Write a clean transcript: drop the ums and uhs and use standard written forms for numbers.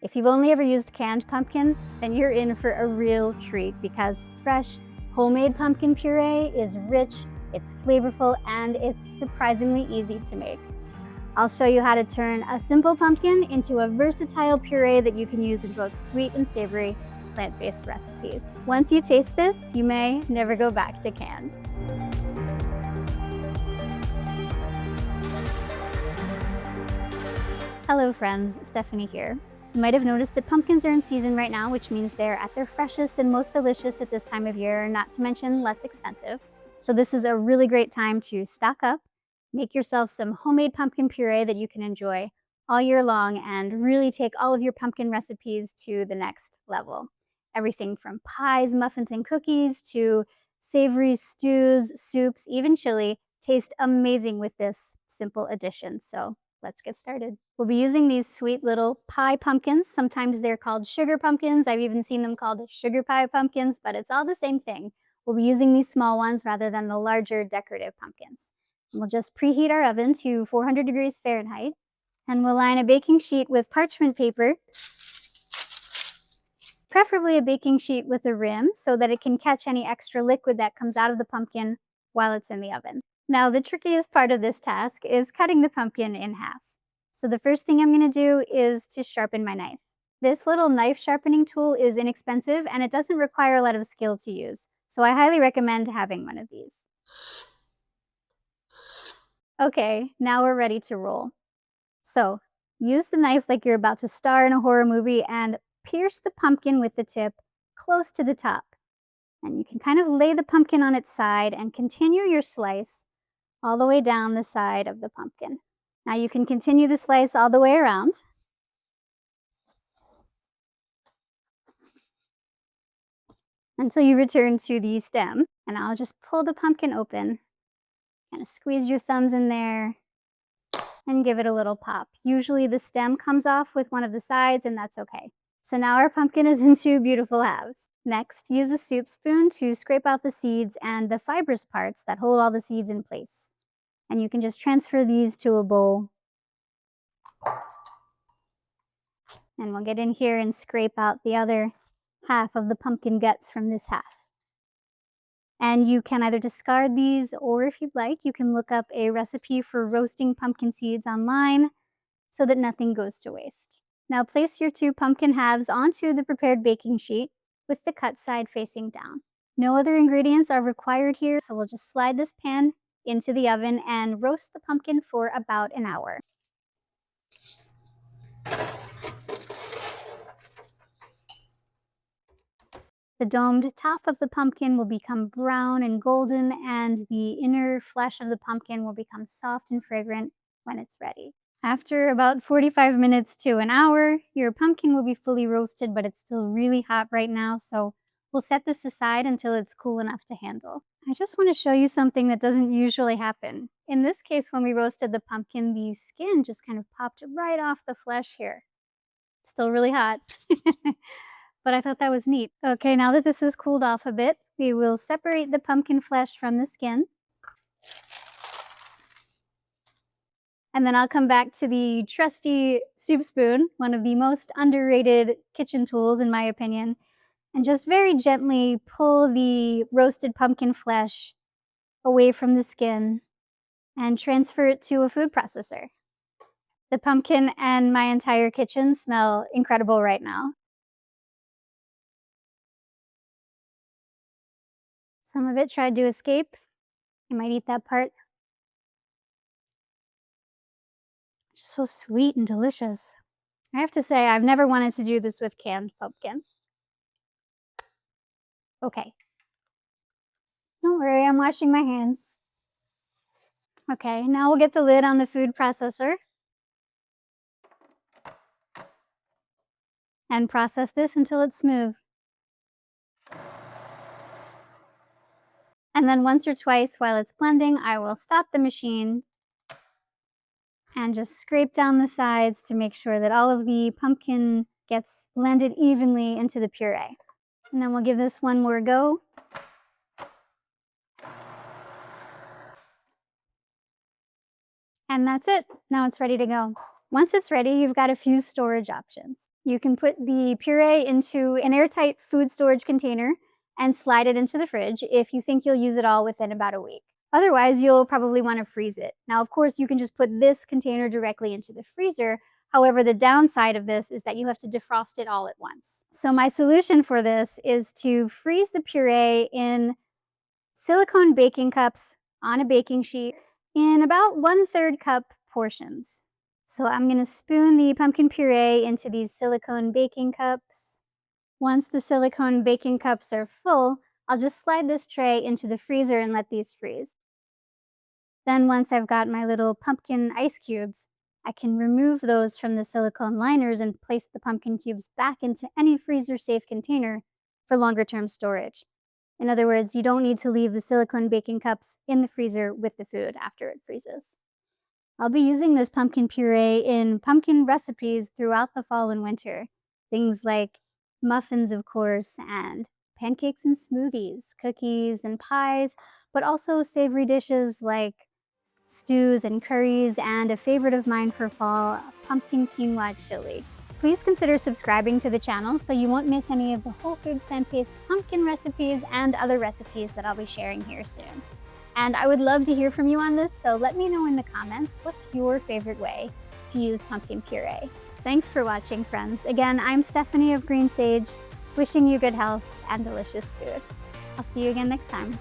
If you've only ever used canned pumpkin, then you're in for a real treat because fresh, homemade pumpkin puree is rich, it's flavorful, and it's surprisingly easy to make. I'll show you how to turn a simple pumpkin into a versatile puree that you can use in both sweet and savory plant-based recipes. Once you taste this, you may never go back to canned. Hello friends, Stephanie here. You might have noticed that pumpkins are in season right now, which means they're at their freshest and most delicious at this time of year, not to mention less expensive. So this is a really great time to stock up, make yourself some homemade pumpkin puree that you can enjoy all year long and really take all of your pumpkin recipes to the next level. Everything from pies, muffins, and cookies to savory stews, soups, even chili taste amazing with this simple addition. So let's get started. We'll be using these sweet little pie pumpkins. Sometimes they're called sugar pumpkins. I've even seen them called sugar pie pumpkins, but it's all the same thing. We'll be using these small ones rather than the larger decorative pumpkins. And we'll just preheat our oven to 400 degrees Fahrenheit. And we'll line a baking sheet with parchment paper, preferably a baking sheet with a rim so that it can catch any extra liquid that comes out of the pumpkin while it's in the oven. Now, the trickiest part of this task is cutting the pumpkin in half. So the first thing I'm going to do is to sharpen my knife. This little knife sharpening tool is inexpensive and it doesn't require a lot of skill to use. So I highly recommend having one of these. Okay, now we're ready to roll. So use the knife like you're about to star in a horror movie and pierce the pumpkin with the tip close to the top. And you can kind of lay the pumpkin on its side and continue your slice all the way down the side of the pumpkin. Now you can continue the slice all the way around. Until you return to the stem. And I'll just pull the pumpkin open, kind of squeeze your thumbs in there, and give it a little pop. Usually the stem comes off with one of the sides, and that's okay. So now our pumpkin is in two beautiful halves. Next, use a soup spoon to scrape out the seeds and the fibrous parts that hold all the seeds in place. And you can just transfer these to a bowl. And we'll get in here and scrape out the other half of the pumpkin guts from this half. And you can either discard these, or if you'd like, you can look up a recipe for roasting pumpkin seeds online so that nothing goes to waste. Now place your two pumpkin halves onto the prepared baking sheet with the cut side facing down. No other ingredients are required here, so we'll just slide this pan into the oven and roast the pumpkin for about an hour. The domed top of the pumpkin will become brown and golden, and the inner flesh of the pumpkin will become soft and fragrant when it's ready. After about 45 minutes to an hour, your pumpkin will be fully roasted, but it's still really hot right now, so we'll set this aside until it's cool enough to handle. I just want to show you something that doesn't usually happen. In this case, when we roasted the pumpkin, the skin just kind of popped right off the flesh here. It's still really hot. But I thought that was neat. Okay, now that this has cooled off a bit, we will separate the pumpkin flesh from the skin. And then I'll come back to the trusty soup spoon, one of the most underrated kitchen tools in my opinion, and just very gently pull the roasted pumpkin flesh away from the skin and transfer it to a food processor. The pumpkin and my entire kitchen smell incredible right now. Some of it tried to escape. I might eat that part. Just so sweet and delicious. I have to say, I've never wanted to do this with canned pumpkin. Okay. Don't worry, I'm washing my hands. Okay, now we'll get the lid on the food processor and process this until it's smooth. And then once or twice while it's blending, I will stop the machine and just scrape down the sides to make sure that all of the pumpkin gets blended evenly into the puree. And then we'll give this one more go. And that's it. Now it's ready to go. Once it's ready, you've got a few storage options. You can put the puree into an airtight food storage container and slide it into the fridge if you think you'll use it all within about a week. Otherwise, you'll probably want to freeze it. Now, of course, you can just put this container directly into the freezer. However, the downside of this is that you have to defrost it all at once. So my solution for this is to freeze the puree in silicone baking cups on a baking sheet in about 1/3 cup portions. So I'm going to spoon the pumpkin puree into these silicone baking cups. Once the silicone baking cups are full, I'll just slide this tray into the freezer and let these freeze. Then once I've got my little pumpkin ice cubes, I can remove those from the silicone liners and place the pumpkin cubes back into any freezer-safe container for longer-term storage. In other words, you don't need to leave the silicone baking cups in the freezer with the food after it freezes. I'll be using this pumpkin puree in pumpkin recipes throughout the fall and winter. Things like muffins, of course, and pancakes and smoothies, cookies and pies, but also savory dishes like stews and curries, and a favorite of mine for fall, pumpkin quinoa chili. Please consider subscribing to the channel so you won't miss any of the whole food plant-based pumpkin recipes and other recipes that I'll be sharing here soon. And I would love to hear from you on this, so let me know in the comments what's your favorite way to use pumpkin puree. Thanks for watching, friends. Again, I'm Stephanie of Green Sage, wishing you good health and delicious food. I'll see you again next time.